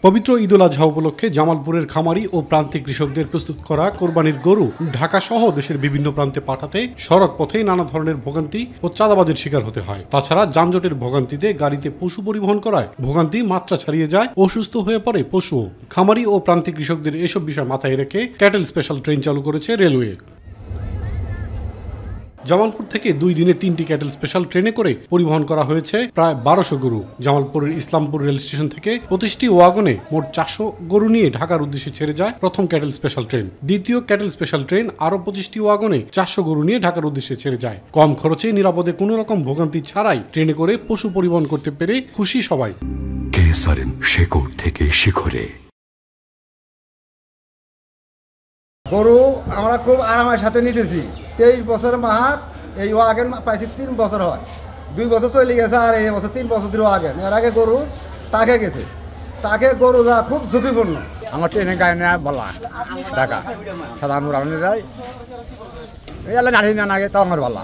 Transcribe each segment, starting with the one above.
পবিত্র ঈদ উল আজহা উপলক্ষে জামালপুরের খামারি ও প্রান্তিক কৃষকদের প্রস্তুত করা কোরবানির গরু ঢাকা সহ দেশের বিভিন্ন প্রান্তে পাঠাতে সড়ক পথে নানা ধরনের ভোগান্তি ও চাঁদাবাজির শিকার হতে হয়। তাছাড়া যানজটের ভোগান্তিতে গাড়িতে পশু পরিবহন করায় ভোগান্তি মাত্রা ছাড়িয়ে যায়, অসুস্থ হয়ে পড়ে পশুও। খামারি ও প্রান্তিক কৃষকদের এসব বিষয় মাথায় রেখে ক্যাটেল স্পেশাল ট্রেন চালু করেছে রেলওয়ে। জামালপুর থেকে 2 দিনে 3টি ক্যাটেল স্পেশাল ট্রেনে করে পরিবহন করা হয়েছে প্রায় 1200 গরু। জামালপুরের ইসলামপুর রেল স্টেশন থেকে 25টি ওয়াগনে মোট 400 গরু নিয়ে ঢাকার উদ্দেশ্যে ছেড়ে যায় প্রথম ক্যাটেল স্পেশাল ট্রেন। দ্বিতীয় ক্যাটেল স্পেশাল ট্রেন আরও 25টি ওয়াগনে 400 গরু নিয়ে ঢাকার উদ্দেশ্যে ছেড়ে যায়। কম খরচে নিরাপদে কোনো রকম ভোগান্তি ছাড়াই ট্রেনে করে পশু পরিবহন করতে পেরে খুশি সবাই। শেকড় থেকে শিখরে গরু আমরা খুব আরামের সাথে নিতেছি। 23 বছর মাহাত এই ওয়াগেন পাইছি 3 বছর হয়, 2 বছর চলে গেছে আর এই বছর 3 বছর ধরে ওয়াগেন। এর আগে গরু টাকে গেছে, টাকে গরু যা খুব ঝুঁকিপূর্ণ। আমার ট্রেনে গাড়ি নেওয়া বলা ঢাকা সাধারণ আমি যাই এলে নাড়ি না আগে তো আমার ভালো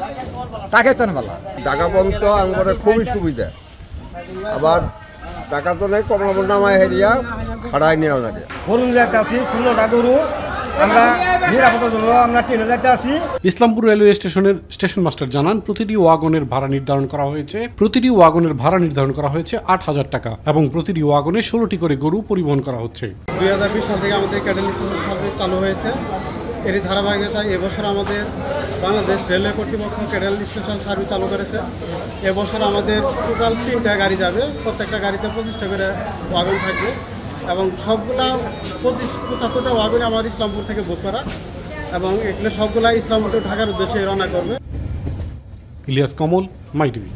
টাকে তো ভালো ঢাকা পর্যন্ত আমার খুবই সুবিধা। আবার টাকা তো নেই, কমলা নামায় হেরিয়া ভাড়াই নেওয়া লাগে। গরু যাইতে আসি 16টা গরু আমরা নিরাপত্তার জন্য আমরা ট্রেনে যাইতে আসি। ইসলামপুর রেলওয়ে স্টেশনের স্টেশন মাস্টার জানান, প্রতিটি ওয়াগনের ভাড়া নির্ধারণ করা হয়েছে 8,000 টাকা এবং প্রতিটি ওয়াগনে 16টি করে গরু পরিবহন করা হচ্ছে। 2020 সাল থেকে আমাদের ক্যাটেল স্পেশাল সার্ভিস চালু হয়েছে। এরই ধারাবাহিকতায় এবছর আমাদের বাংলাদেশ রেলওয়ে কর্তৃপক্ষ ক্যাটেল স্পেশাল সার্ভিস চালু করেছে। এবছর আমাদের টোটাল 3টা গাড়ি যাবে, প্রত্যেকটা গাড়িতে 25টা করে ওয়াগন থাকবে এবং সবগুলা 75টা ওয়াগনে আমার ইসলামপুর থেকে বুক করা এবং এগুলো সবগুলা ইসলামপুর ঢাকার উদ্দেশ্যে রওনা করবে। ইলিয়াস কমল, মাই টিভি।